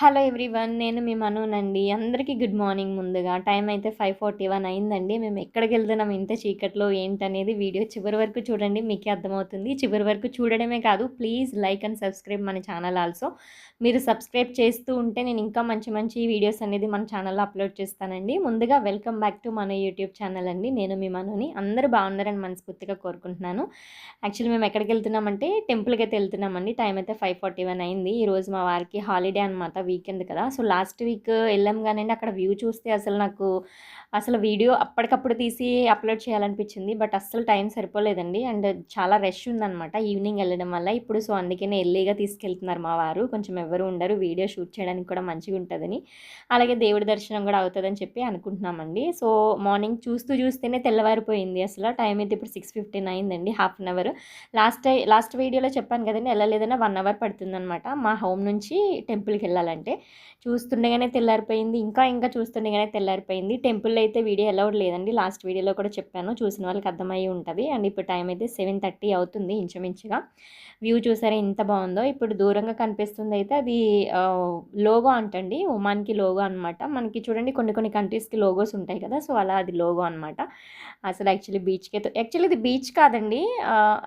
Hello everyone. నేను మీ మనోనండి. అందరికీ good morning. ముందుగా టైం అయితే 5:41 అయిందండి. మేము ఎక్కడికెళ్తున్నాం ఇంత చీకట్లో ఏంటనేది వీడియో చివరి వరకు చూడండి, మీకే అర్థమవుతుంది. చివరి వరకు చూడడమే కాదు, ప్లీజ్ లైక్ అండ్ సబ్స్క్రైబ్ మన ఛానల్ ఆల్సో. మీరు సబ్స్క్రైబ్ చేస్తూ ఉంటే నేను ఇంకా మంచి మంచి వీడియోస్ అనేది మన ఛానల్లో అప్లోడ్ చేస్తానండి. ముందుగా వెల్కమ్ బ్యాక్ టు మన యూట్యూబ్ ఛానల్ అండి. నేను మీ మనోని. అందరూ బాగున్నారని మనస్ఫూర్తిగా కోరుకుంటున్నాను. యాక్చువల్లీ మేము ఎక్కడికి వెళ్తున్నామంటే టెంపుల్కి అయితే వెళ్తున్నామండి. టైం అయితే 5:41 అయింది. ఈరోజు మా వారికి హాలిడే అనమాట, వీకెండ్ కదా. సో లాస్ట్ వీక్ వెళ్ళాం కానండి, అక్కడ వ్యూ చూస్తే అసలు వీడియో అప్పటికప్పుడు తీసి అప్లోడ్ చేయాలనిపించింది. బట్ అస్సలు టైం సరిపోలేదండి. అండ్ చాలా రష్ ఉందనమాట ఈవినింగ్ వెళ్ళడం వల్ల. ఇప్పుడు సో అందుకనే ఎర్లీగా తీసుకెళ్తున్నారు మా వారు. కొంచెం ఎవరు ఉండరు, వీడియో షూట్ చేయడానికి కూడా మంచిగా ఉంటుందని, అలాగే దేవుడి దర్శనం కూడా అవుతుందని చెప్పి అనుకుంటున్నామండి. సో మార్నింగ్ చూస్తూనే తెల్లవారిపోయింది. అసలు టైం అయితే ఇప్పుడు 6:15 అయిందండి. హాఫ్ అన్ అవర్ లాస్ట్ వీడియోలో చెప్పాను కదండి, వెళ్ళలేదన్నా 1 అవర్ పడుతుందనమాట మా హోమ్ నుంచి టెంపుల్కి వెళ్ళాలంటే. చూస్తుండగానే తెల్లారిపోయింది. ఇంకా చూస్తుండగానే తెల్లారిపోయింది. టెంపుల్లో అయితే వీడియో అలౌడ్ లేదండి. లాస్ట్ వీడియోలో కూడా చెప్పాను, చూసిన వాళ్ళకి అర్థమయ్యి ఉంటుంది. అండ్ ఇప్పుడు టైం అయితే 7:30 అవుతుంది ఇంచుమించుగా. వ్యూ చూసారా ఎంత బాగుందో. ఇప్పుడు దూరంగా కనిపిస్తుంది అయితే అది లోగో అంటండి, ఒమాన్కి లోగో అనమాట. మనకి చూడండి కొన్ని కంట్రీస్కి లోగోస్ ఉంటాయి కదా, సో అలా అది లోగో అనమాట. అసలు యాక్చువల్లీ ఇది బీచ్ కాదండి,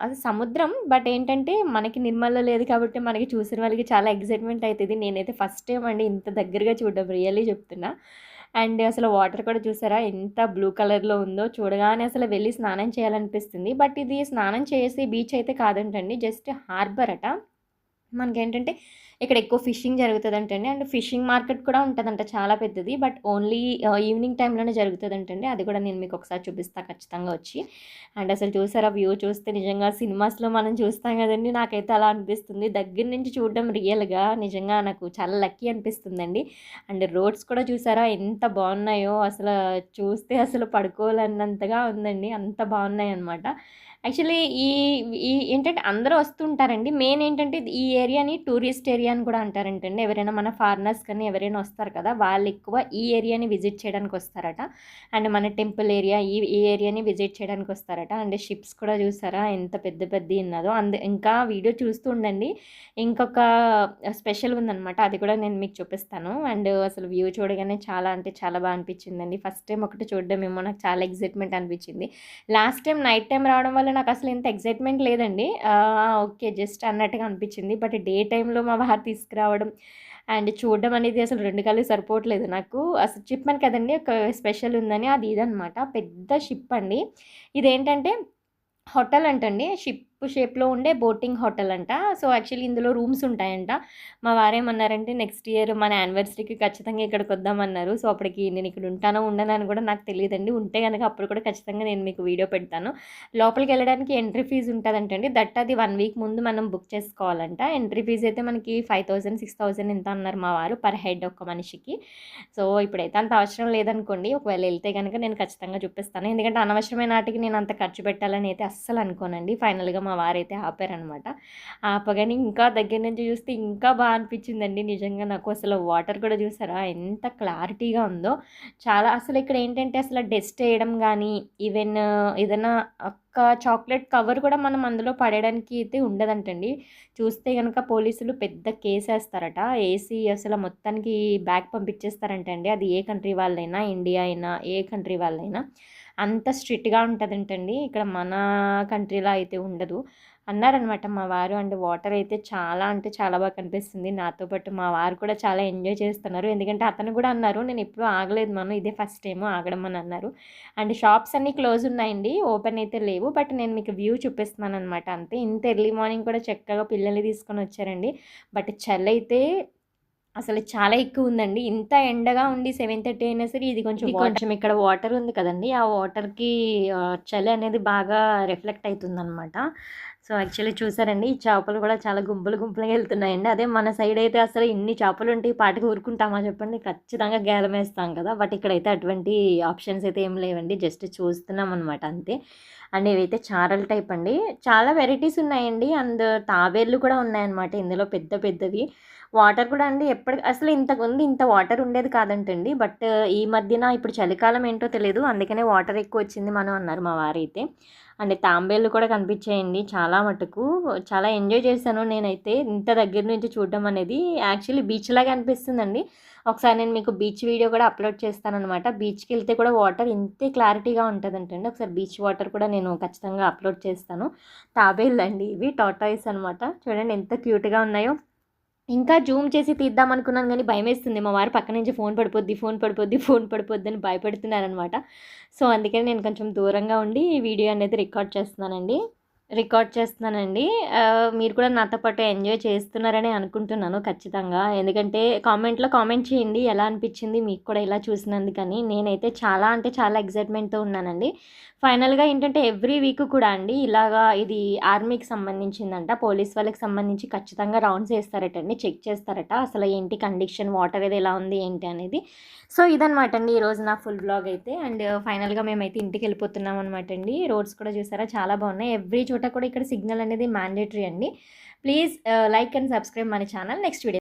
అది సముద్రం. బట్ ఏంటంటే మనకి నిర్మల్లో లేదు కాబట్టి మనకి చూసిన వాళ్ళకి చాలా ఎగ్జైట్మెంట్ అవుతుంది. నేనైతే ఫస్ట్ టైం అండి ఇంత దగ్గరగా చూడడం, రియల్లీ చెప్తున్నా. అండ్ అసలు వాటర్ కూడా చూసారా ఎంత బ్లూ కలర్లో ఉందో. చూడగానే అసలు వెళ్ళి స్నానం చేయాలనిపిస్తుంది. బట్ ఇది స్నానం చేసే బీచ్ అయితే కాదంటండి, జస్ట్ హార్బర్ అట. మనకేంటంటే ఇక్కడ ఎక్కువ ఫిషింగ్ జరుగుతుందంటండి. అండ్ ఫిషింగ్ మార్కెట్ కూడా ఉంటుందంట, చాలా పెద్దది. బట్ ఓన్లీ ఈవినింగ్ టైంలోనే జరుగుతుందంటండి. అది కూడా నేను మీకు ఒకసారి చూపిస్తాను ఖచ్చితంగా వచ్చి. అండ్ అసలు చూసారా వ్యూ చూస్తే నిజంగా సినిమాస్లో మనం చూస్తాం కదండి, నాకైతే అలా అనిపిస్తుంది. దగ్గర నుంచి చూడడం రియల్గా నిజంగా నాకు చాలా లక్కీ అనిపిస్తుందండి. అండ్ రోడ్స్ కూడా చూసారా ఎంత బాగున్నాయో, అసలు చూస్తే అసలు పడుకోవాలన్నంతగా ఉందండి, అంత బాగున్నాయి అనమాట. యాక్చువల్లీ ఈ ఈ ఏంటంటే అందరూ వస్తుంటారండి. మెయిన్ ఏంటంటే ఈ ఏరియాని టూరిస్ట్ ఏరియా అని కూడా అంటారంటండి. ఎవరైనా మన ఫారినర్స్ కానీ ఎవరైనా వస్తారు కదా, వాళ్ళు ఎక్కువ ఈ ఏరియాని విజిట్ చేయడానికి వస్తారట. అండ్ మన టెంపుల్ ఏరియా ఈ ఏరియాని విజిట్ చేయడానికి వస్తారట. అండ్ షిప్స్ కూడా చూసారా ఎంత పెద్ద పెద్దవి ఉన్నదో. ఇంకా వీడియో చూస్తూ ఉండండి, ఇంకొక స్పెషల్ ఉందనమాట, అది కూడా నేను మీకు చూపిస్తాను. అండ్ అసలు వ్యూ చూడగానే చాలా అంటే చాలా బాగా అనిపించిందండి. ఫస్ట్ టైం ఒకటి చూడడం ఏమో నాకు చాలా ఎగ్జైట్మెంట్ అనిపించింది. లాస్ట్ టైం నైట్ టైం రావడం వల్ల నాకు అసలు ఇంత ఎగ్జైట్మెంట్ లేదండి. ఓకే జస్ట్ అన్నట్టుగా అనిపించింది. బట్ డే టైంలో మా వారు తీసుకురావడం అండ్ చూడడం అనేది అసలు 2 కళ్ళు సరిపోవట్లేదు నాకు. అసలు చెప్పాను కదండి ఒక స్పెషల్ ఉందని, అది ఇదనమాట. పెద్ద షిప్ అండి. ఇదేంటంటే హోటల్ అంటండి, షిప్ షేప్లో ఉండే బోటింగ్ హోటల్ అంట. సో యాక్చువల్లీ ఇందులో రూమ్స్ ఉంటాయంట. మా వారేమన్నారంటే నెక్స్ట్ ఇయర్ మన యానివర్సరీకి ఖచ్చితంగా ఇక్కడికి వద్దామన్నారు. సో అప్పటికి నేను ఇక్కడ ఉంటానో ఉండనో అని కూడా నాకు తెలియదండి. ఉంటే కనుక అప్పుడు కూడా ఖచ్చితంగా నేను మీకు వీడియో పెడతాను. లోపలికి వెళ్ళడానికి ఎంట్రీ ఫీజు ఉంటుందంటండి. అది 1 వీక్ ముందు మనం బుక్ చేసుకోవాలంట. ఎంట్రీ ఫీజు అయితే మనకి 5,000 6,000 ఎంత అన్నారు మా వారు, పర్ హెడ్ ఒక్క మనిషికి. సో ఇప్పుడైతే అంత అవసరం లేదనుకోండి. ఒకవేళ వెళ్తే కనుక నేను ఖచ్చితంగా చూపిస్తాను. ఎందుకంటే అనవసరమైన నాటికి నేను అంత ఖర్చు పెట్టాలని అయితే అస్సలు అనుకోనండి. ఫైనల్గా మా వారైతే ఆపారనమాట. ఆపగానే ఇంకా దగ్గర నుంచి చూస్తే ఇంకా బాగా అనిపించిందండి నిజంగా నాకు. అసలు వాటర్ కూడా చూసారా ఎంత క్లారిటీగా ఉందో. చాలా అసలు ఇక్కడ ఏంటంటే అసలు డస్ట్ వేయడం కానీ, ఈవెన్ ఏదైనా ఒక్క చాక్లెట్ కవర్ కూడా మనం అందులో పడేయడానికి అయితే ఉండదంటండి. చూస్తే కనుక పోలీసులు పెద్ద కేసు వేస్తారట. వేసి అసలు మొత్తానికి బ్యాక్ పంపించేస్తారంటండి. అది ఏ కంట్రీ వాళ్ళైనా, ఇండియా అయినా, ఏ కంట్రీ వాళ్ళైనా అంత స్ట్రిక్ట్గా ఉంటుందంటండి. ఇక్కడ మన కంట్రీలో అయితే ఉండదు అన్నారనమాట మా వారు. అండ్ వాటర్ అయితే చాలా అంటే చాలా బాగా కనిపిస్తుంది. నాతో పాటు మా వారు కూడా చాలా ఎంజాయ్ చేస్తున్నారు. ఎందుకంటే అతను కూడా అన్నారు, నేను ఎప్పుడూ ఆగలేదు మనం, ఇదే ఫస్ట్ టైం ఆగడం అని అన్నారు. అండ్ షాప్స్ అన్నీ క్లోజ్ ఉన్నాయండి, ఓపెన్ అయితే లేవు. బట్ నేను మీకు వ్యూ చూపిస్తున్నాను అనమాట అంతే. ఇంత ఎర్లీ మార్నింగ్ కూడా చక్కగా పిల్లల్ని తీసుకొని వచ్చారండి. బట్ చలి అయితే అసలు చాలా ఎక్కువ ఉందండి. ఇంత ఎండగా ఉండి 7:30 అయినా సరే ఇది కొంచెం ఇక్కడ వాటర్ ఉంది కదండీ, ఆ వాటర్‌కి చలి అనేది బాగా రిఫ్లెక్ట్ అవుతుందనమాట. సో యాక్చువల్లీ చూసారండి, ఈ చేపలు కూడా చాలా గుంపులుగా వెళ్తున్నాయండి. అదే మన సైడ్ అయితే అసలు ఇన్ని చేపలుంటే ఈ పాటికి ఊరుకుంటామా చెప్పండి, ఖచ్చితంగా గేలమేస్తాం కదా. బట్ ఇక్కడైతే అటువంటి ఆప్షన్స్ అయితే ఏం లేవండి, జస్ట్ చూస్తున్నాం అనమాట అంతే. అండ్ ఇవైతే చారల్ టైప్ అండి, చాలా వెరైటీస్ ఉన్నాయండి. అండ్ తాబేళ్ళు కూడా ఉన్నాయన్నమాట ఇందులో, పెద్దవి. వాటర్ కూడా అండి అసలు ఇంతకుముందు ఇంత వాటర్ ఉండేది కాదంటండి. బట్ ఈ మధ్యన ఇప్పుడు చలికాలం ఏంటో తెలీదు. అందుకనే వాటర్ ఎక్కువొచ్చింది మను అన్నారు మా వారైతే. అండ్ తాంబేళ్ళు కూడా కనిపించాయండి చాలా మటుకు. చాలా ఎంజాయ్ చేశాను నేనైతే ఇంత దగ్గర నుంచి చూడడం అనేది. యాక్చువల్లీ బీచ్ లాగా అనిపిస్తుందండి. ఒకసారి నేను మీకు బీచ్ వీడియో కూడా అప్లోడ్ చేస్తాననమాట. బీచ్‌కెళ్తే కూడా వాటర్ ఇంతే క్లారిటీగా ఉంటదంటండి. ఒకసారి బీచ్ వాటర్ కూడా నేను ఖచ్చితంగా అప్లోడ్ చేస్తాను. తాబేళ్ళండి ఇవి. టార్టాయిస్ అనమాట. చూడండి ఎంత క్యూట్‌గా ఉన్నాయో. ఇంకా జూమ్ చేసి తీద్దాం అనుకున్నాను గానీ భయమేస్తుంది. మా వారు పక్క నుంచి ఫోను పడిపోద్ది, ఫోను పడిపోద్ది, ఫోను పడిపోద్దని భయపెడుతున్నారనమాట. సో, అందుకని నేను కొంచెం దూరంగా ఉండి ఈ వీడియో అనేది రికార్డ్ చేస్తున్నానండి. మీరు కూడా నాతో పాటు ఎంజాయ్ చేస్తున్నారని అనుకుంటున్నాను ఖచ్చితంగా. ఎందుకంటే కామెంట్‌లో కామెంట్ చేయండి. ఎలా అనిపిచ్చింది మీకు కూడా ఇలా చూసినందుకని. నేనైతే చాలా అంటే చాలా ఎక్సైట్‌మెంట్‌తో ఉన్నానండి. ఫైనల్‌గా ఏంటంటే ఎవ్రీ వీక్ కూడా అండి ఇలాగా ఇది ఆర్మీకి సంబంధించిందంట. పోలీస్ వాళ్ళకి సంబంధించి ఖచ్చితంగా రౌండ్స్ ఏస్తారటండి. చెక్ చేస్తారట. అసలు ఏంటి కండిషన్ వాటర్ అది ఎలా ఉంది ఏంటి అనేది. సో, ఇదనమాట అండి ఈరోజు నా ఫుల్ వ్లాగ్ అయితే. అండ్ ఫైనల్‌గా మేమైతే ఇంటికెళ్ళిపోతున్నాం అనమాట అండి. రోడ్స్ కూడా చూసారా చాలా బాగున్నాయి. ఎవ్రీ చోట కూడా ఇక్కడ సిగ్నల్ అనేది మ్యాండేటరీ అండి. Please like and subscribe my channel. Next video